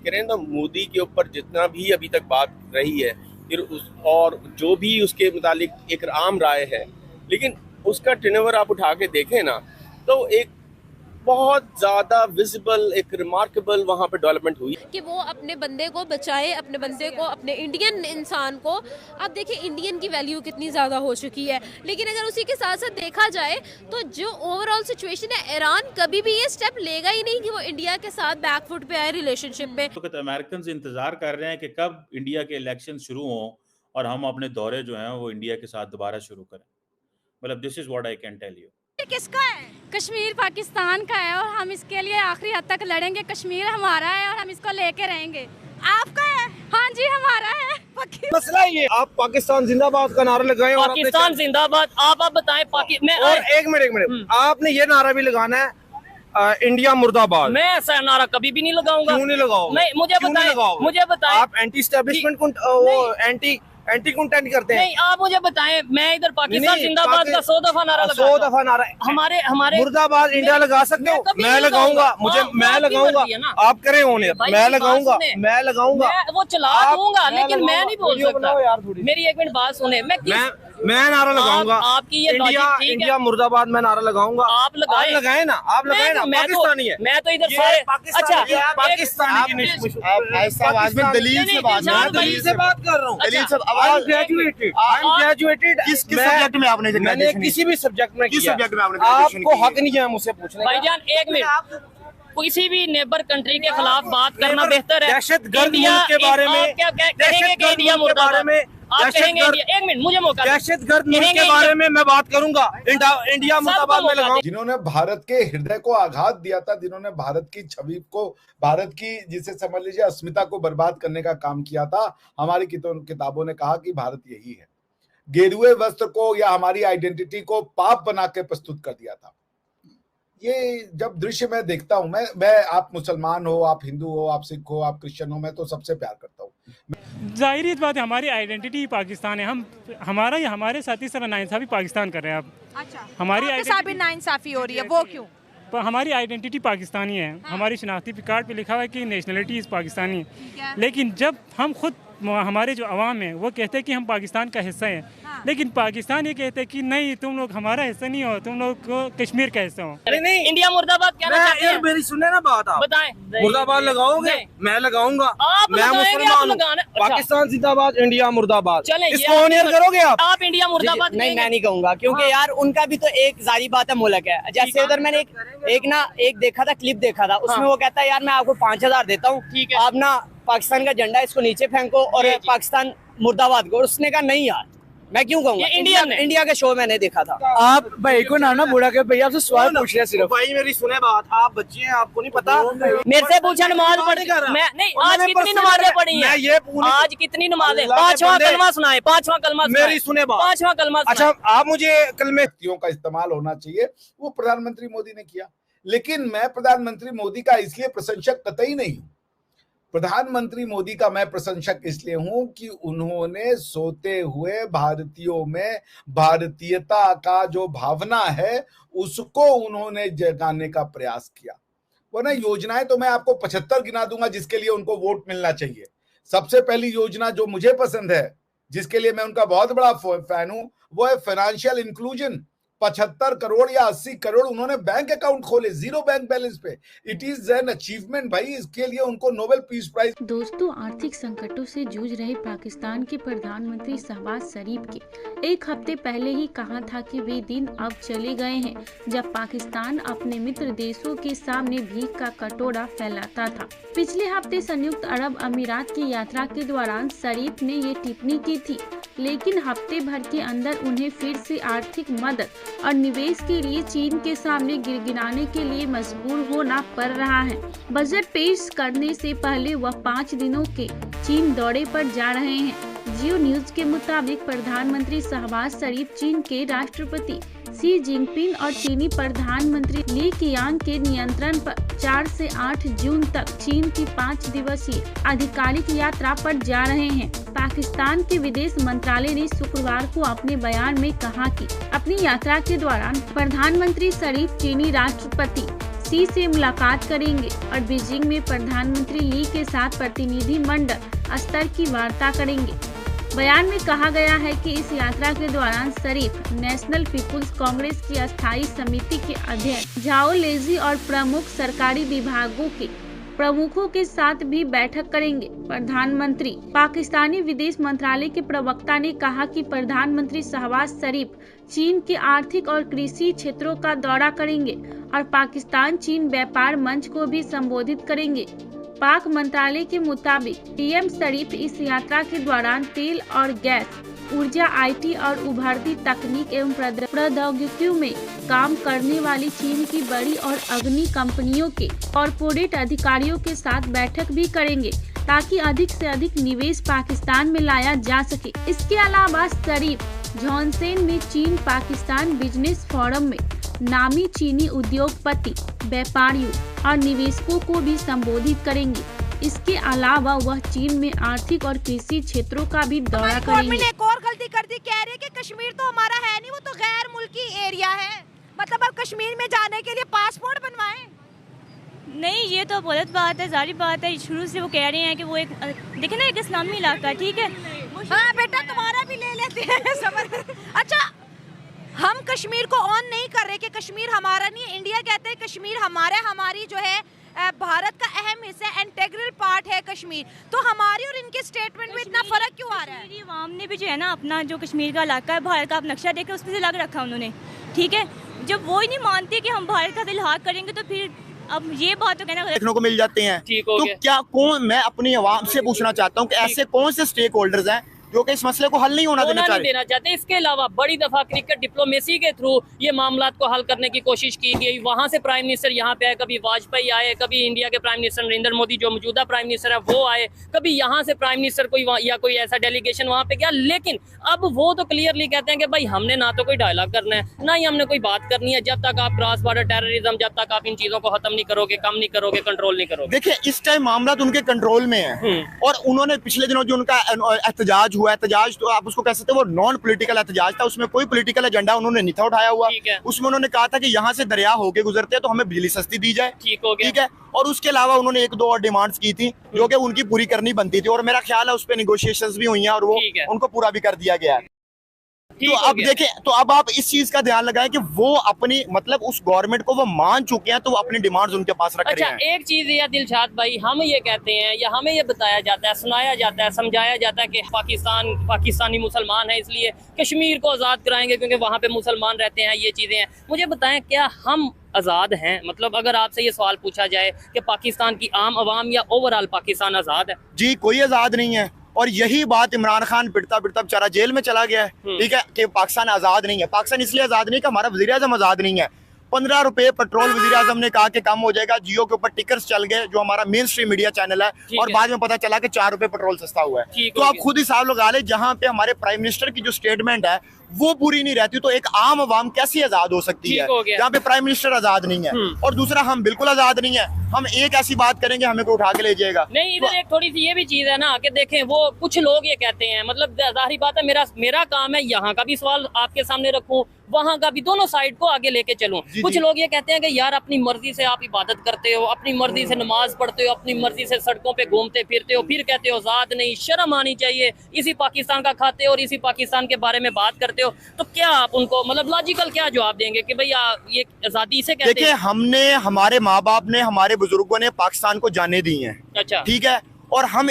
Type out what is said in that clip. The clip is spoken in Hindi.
नरेंद्र मोदी के ऊपर जितना भी अभी तक बात रही है, फिर और जो भी उसके मुतालिक एक आम राय है, लेकिन उसका टर्नओवर आप उठा के देखें ना, तो एक बहुत ज़्यादा विजिबल, एक रिमार्केबल वहाँ पे डेवलपमेंट हुई कि वो अपने बंदे को बचाए, अपने बंदे को, अपने इंडियन इंसान को। अब देखिए इंडियन की वैल्यू कितनी ज़्यादा हो चुकी है, लेकिन अगर उसी के साथ साथ देखा जाए तो जो ओवरऑल सिचुएशन है, ईरान कभी भी ये स्टेप लेगा ही नहीं कि वो इंडिया के साथ बैकफुट पे आए रिलेशनशिप में। तो अमेरिकन इंतजार कर रहे हैं कि कब इंडिया के इलेक्शन शुरू हों और हम अपने दौरे जो हैं वो इंडिया के साथ दोबारा शुरू करें। मतलब this is what I can tell you. किसका है? कश्मीर पाकिस्तान का है और हम इसके लिए आखिरी हद तक लड़ेंगे। कश्मीर हमारा है और हम इसको लेके रहेंगे। आपका है? हाँ जी हमारा है। मसला ये, आप पाकिस्तान जिंदाबाद का नारा लगाएं और पाकिस्तान जिंदाबाद। आप बताएं और एक मिनट आपने ये नारा भी लगाना है इंडिया मुर्दाबाद। मैं ऐसा नारा कभी भी नहीं लगाऊंगा। क्यों नहीं लगाओगे? नहीं, मुझे बताएं आप एंटी एस्टेब्लिशमेंट को एंटी कंटेंट करते हैं। नहीं, आप मुझे बताएं, मैं इधर पाकिस्तान जिंदाबाद का 100 दफा नारा लगा 100 दफा नारा हमारे मुर्दाबाद इंडिया लगा सकते हो। मैं लगाऊंगा, मैं लगाऊंगा, आप करें होने, मैं लगाऊंगा वो चला दूंगा, लेकिन मैं नहीं बोल सकता। मेरी एक मिनट बात सुने। मैं नारा लगाऊंगा आपकी ये इंडिया मुर्दाबाद, मैं नारा लगाऊंगा। आप लगाए ना, पाकिस्तानी है। मैं तो इधर सारे अच्छा पाकिस्तानी की ऐसा आवाज में दलील से बात कर रहा हूँ। ग्रेजुएटेड किस सब्जेक्ट में आपने? मैंने किसी भी सब्जेक्ट में। किस सब्जेक्ट में आपने? आपको हक नहीं है मुझसे पूछने का। भाईजान एक मिनट, किसी भी नेबर कंट्री के खिलाफ बात करना बेहतर है। दहशतगर्द मुल्क के बारे में क्या कहेंगे कि इंडिया मुर्दाबाद? आप कहेंगे एक मिनट, मुझे मौका। दहशतगर्द मुल्क के बारे में मैं बात करूंगा। इंडिया मुर्दाबाद में लगाऊं। जिन्होंने भारत के हृदय को आघात दिया था, जिन्होंने भारत की छवि को, भारत की जिसे समझ लीजिए अस्मिता को बर्बाद करने का काम किया था, हमारी किताबों ने कहा कि भारत यही है। गेरुए वस्त्र को या हमारी आइडेंटिटी को पाप बना के प्रस्तुत कर दिया था। ये जब दृश्य मैं देखता हूं, मैं आप मुसलमान हो, आप हिंदू हो, आप सिख हो, आप क्रिश्चियन हो, मैं तो सबसे प्यार करता हूँ। जाहिर बात है, हमारी आइडेंटिटी पाकिस्तान है। हमारे साथी सब नाइंसाफी पाकिस्तान कर रहे हैं। अब अच्छा, हमारी आइडेंटिटी नाइंसाफी हो रही है, वो क्यों? हमारी आइडेंटिटी पाकिस्तानी है। हमारी शनाख्ती कार्ड पे लिखा हुआ है कि नेशनलिटी इज पाकिस्तानी, लेकिन जब हम खुद, हमारे जो अवाम है वो कहते हैं कि हम पाकिस्तान का हिस्सा हैं, लेकिन पाकिस्तान ये कहते हैं कि नहीं, तुम लोग हमारा हिस्सा नहीं हो, तुम लोग कश्मीर का हिस्सा हो। नहीं, इंडिया मुर्दाबाद कहना चाहते हैं। मेरी सुने ना बात, आप बताएं। मुर्दाबाद लगाओगे? मैं लगाऊंगा। मैं मुसलमान हूं। पाकिस्तान जिंदाबाद, इंडिया मुर्दाबाद। चलें, इसको ऑनियर करोगे आप इंडिया मुर्दाबाद? नहीं, मैं नहीं कहूँगा, क्योंकि यार उनका भी तो एक जारी बात है, मुल्क है। जैसे उधर मैंने एक देखा था, क्लिप देखा था, उसमें वो कहता है यार मैं आपको 5000 देता हूँ, आप ना पाकिस्तान का झंडा इसको नीचे फेंको और पाकिस्तान मुर्दाबाद को। उसने कहा नहीं यार, मैं क्यों कहूँगा। इंडिया के शो मैंने देखा था। आप भाई को ना बुरा के भैया आपसे सवाल पूछ रहे हैं सिर्फ। भाई मेरी सुने बात, आप बच्चे हैं, आपको नहीं पता। मेरे से पूछा नमाज पढ़ मैं नहीं, आज कितनी नमाजें पढ़ी हैं? आज कितनी नमाजें? 5वां कलमा सुनाए, 5वां कलमा मेरी सुने बात, 5वां कलमा। अच्छा, आप मुझे कलमे का इस्तेमाल होना चाहिए, वो प्रधानमंत्री मोदी ने किया, लेकिन मैं प्रधानमंत्री मोदी का इसलिए प्रशंसक कतई नहीं हूं। प्रधानमंत्री मोदी का मैं प्रशंसक इसलिए हूं कि उन्होंने सोते हुए भारतीयों में भारतीयता का जो भावना है उसको उन्होंने जगाने का प्रयास किया। वरना योजनाएं तो मैं आपको 75 गिना दूंगा जिसके लिए उनको वोट मिलना चाहिए। सबसे पहली योजना जो मुझे पसंद है, जिसके लिए मैं उनका बहुत बड़ा फैन हूं, वो है फाइनेंशियल इंक्लूजन। 75 करोड़ या 80 करोड़ उन्होंने बैंक अकाउंट खोले, 0 बैंक बैलेंस पे। इट इज एन अचीवमेंट भाई, इसके लिए उनको नोबेल पीस प्राइज। दोस्तों, आर्थिक संकटों से जूझ रहे पाकिस्तान के प्रधानमंत्री शहबाज शरीफ के एक हफ्ते पहले ही कहा था कि वे दिन अब चले गए हैं जब पाकिस्तान अपने मित्र देशों के सामने भीख का कटोरा फैलाता था। पिछले हफ्ते संयुक्त अरब अमीरात की यात्रा के दौरान शरीफ ने ये टिप्पणी की थी, लेकिन हफ्ते भर के अंदर उन्हें फिर से आर्थिक मदद और निवेश के लिए चीन के सामने गिड़गिड़ाने के लिए मजबूर होना पड़ रहा है। बजट पेश करने से पहले वह 5 दिनों के चीन दौरे पर जा रहे हैं। जियो न्यूज के मुताबिक प्रधानमंत्री शहबाज शरीफ चीन के राष्ट्रपति शी जिनपिंग और चीनी प्रधानमंत्री ली कियांग के नियंत्रण पर 4 से 8 जून तक चीन की 5 दिवसीय आधिकारिक यात्रा पर जा रहे हैं। पाकिस्तान के विदेश मंत्रालय ने शुक्रवार को अपने बयान में कहा कि अपनी यात्रा के दौरान प्रधानमंत्री शरीफ चीनी राष्ट्रपति सी से मुलाकात करेंगे और बीजिंग में प्रधानमंत्री ली के साथ प्रतिनिधि मंडल स्तर की वार्ता करेंगे। बयान में कहा गया है कि इस यात्रा के दौरान शरीफ नेशनल पीपुल्स कांग्रेस की अस्थायी समिति के अध्यक्ष झाओ लेजी और प्रमुख सरकारी विभागों के प्रमुखों के साथ भी बैठक करेंगे। प्रधानमंत्री पाकिस्तानी विदेश मंत्रालय के प्रवक्ता ने कहा कि प्रधानमंत्री शहबाज शरीफ चीन के आर्थिक और कृषि क्षेत्रों का दौरा करेंगे और पाकिस्तान चीन व्यापार मंच को भी संबोधित करेंगे। पाक मंत्रालय के मुताबिक पीएम शरीफ इस यात्रा के दौरान तेल और गैस, ऊर्जा, आईटी और उभरती तकनीक एवं प्रौद्योगिकियों में काम करने वाली चीन की बड़ी और अग्रणी कंपनियों के कॉरपोरेट अधिकारियों के साथ बैठक भी करेंगे ताकि अधिक से अधिक निवेश पाकिस्तान में लाया जा सके। इसके अलावा शरीफ जॉनसन में चीन पाकिस्तान बिजनेस फोरम में नामी चीनी उद्योगपति, व्यापारियों और निवेशकों को भी संबोधित करेंगे। इसके अलावा वह चीन में आर्थिक और कृषि क्षेत्रों का भी दौरा करेंगे। एक और गलती कर दी, कह रहे हैं कि कश्मीर तो हमारा है नहीं, वो तो गैर मुल्की एरिया है। मतलब अब कश्मीर में जाने के लिए पासपोर्ट बनवाएं? नहीं, ये तो गलत बात है, जारी बात है। शुरू से वो कह रहे हैं कि वो एक देखे ना एक इस्लामी इलाका है, ठीक है। हाँ बेटा, तुम्हारा भी ले लेते हैं सबर। अच्छा, हम कश्मीर को ऑन नहीं कर रहे कि कश्मीर हमारा नहीं है। इंडिया कहते हैं कश्मीर हमारा, हमारी जो है भारत का अहम हिस्सा, इंटेग्रल पार्ट है कश्मीर। तो हमारी और इनके स्टेटमेंट में इतना फर्क क्यों आ रहा है? कश्मीरी अवाम ने भी जो है ना अपना जो कश्मीर का इलाका है भारत का, आप नक्शा देख उस पर से लग रखा उन्होंने, ठीक है। जब वो ही नहीं मानते कि हम भारत का इल्हाक करेंगे तो फिर अब ये बात तो कहना देखने को मिल जाते हैं। तो क्या कौन, मैं अपनी आवाम से पूछना चाहता हूँ कि ऐसे कौन से स्टेक होल्डर्स हैं जो कि इस मसले को हल नहीं होना देना चाहते। इसके अलावा बड़ी दफा क्रिकेट डिप्लोमेसी के थ्रू ये मामला को हल करने की कोशिश की गई। वहां से प्राइम मिनिस्टर यहाँ पे आए, कभी वाजपेयी आए, कभी इंडिया के प्राइम मिनिस्टर नरेंद्र मोदी जो मौजूदा प्राइम मिनिस्टर है वो आए, कभी यहाँ से प्राइम मिनिस्टर कोई या कोई ऐसा डेलीगेशन वहाँ पे गया। लेकिन अब वो तो क्लियरली कहते हैं कि भाई हमने ना तो कोई डायलॉग करना है, ना ही हमने कोई बात करनी है जब तक आप क्रॉस बॉर्डर टेररिज्म, जब तक आप इन चीजों को खत्म नहीं करोगे, कम नहीं करोगे, कंट्रोल नहीं करोगे। देखिए, इस टाइम मामला तो उनके कंट्रोल में है और उन्होंने पिछले दिनों जो उनका एहतजाज हुआ, एहतजाज तो आप उसको कह सकते हैं वो नॉन पॉलिटिकल एहतजाज था, उसमें कोई पॉलिटिकल एजेंडा उन्होंने नहीं था उठाया हुआ। उसमें उन्होंने कहा था कि यहाँ से दरिया होके गुजरते हैं तो हमें बिजली सस्ती दी जाए, ठीक है। और उसके अलावा उन्होंने एक दो और डिमांड्स की थी जो कि उनकी पूरी करनी बनती थी और मेरा ख्याल है उस पर निगोशिएशंस भी हुई हैं और वो उनको पूरा भी कर दिया गया है। तो अब देखें, तो अब आप इस चीज का ध्यान लगाएं कि वो अपनी मतलब उस गवर्नमेंट को वो मान चुके हैं तो वो अपनी डिमांड्स उनके पास रख रहे हैं। एक चीज है दिलशाद भाई, हम ये कहते हैं या हमें ये बताया जाता है, सुनाया जाता है, समझाया जाता है कि पाकिस्तानी मुसलमान है इसलिए कश्मीर को आजाद कराएंगे क्योंकि वहाँ पे मुसलमान रहते हैं, ये चीजें हैं। मुझे बताएं, क्या हम आज़ाद हैं? मतलब अगर आपसे ये सवाल पूछा जाए कि पाकिस्तान की आम आवाम या ओवरऑल पाकिस्तान आज़ाद है? जी, कोई आज़ाद नहीं है। और यही बात इमरान खान पिटता पिटता बेचारा जेल में चला गया है, ठीक है, कि पाकिस्तान आज़ाद नहीं है। पाकिस्तान इसलिए आज़ाद नहीं कि हमारा वज़ीर आज़म आज़ाद नहीं है। 15 रुपए पेट्रोल वज़ीर आज़म ने कहा कि कम हो जाएगा, जियो के ऊपर टिकर्स चल गए जो हमारा मेन स्ट्रीम मीडिया चैनल है और बाद में पता चला कि 4 रुपए पेट्रोल सस्ता हुआ है। तो आप खुद हिसाब लगा ले, जहाँ पे हमारे प्राइम मिनिस्टर की जो स्टेटमेंट है वो पूरी नहीं रहती तो एक आम आवाम कैसी आजाद हो सकती है जहाँ पे प्राइम मिनिस्टर आजाद नहीं है। और दूसरा, हम बिल्कुल आजाद नहीं है। हम एक ऐसी बात करेंगे हमें कोई उठा के ले जाएगा। नहीं, इधर एक थोड़ी सी ये भी चीज है ना कि देखें, वो कुछ लोग ये कहते हैं, मतलब जाहिर बात है मेरा काम है यहाँ का भी सवाल आपके सामने रखूं, वहाँ का भी, दोनों साइड को आगे लेके चलूं। कुछ लोग ये कहते हैं कि यार अपनी मर्जी से आप इबादत करते हो, अपनी मर्जी से नमाज पढ़ते हो, अपनी मर्जी से सड़कों पे घूमते फिरते हो, फिर कहते हो आजाद नहीं, शर्म आनी चाहिए, इसी पाकिस्तान का खाते हो और इसी पाकिस्तान के बारे में बात करते हो। तो क्या आप उनको मतलब लॉजिकल क्या जवाब देंगे कि भैया ये आजादी से कहते हैं? देखिए, हमने, हमारे माँ बाप ने, हमारे बुजुर्गों ने पाकिस्तान को जाने दी है, अच्छा, ठीक है, और हम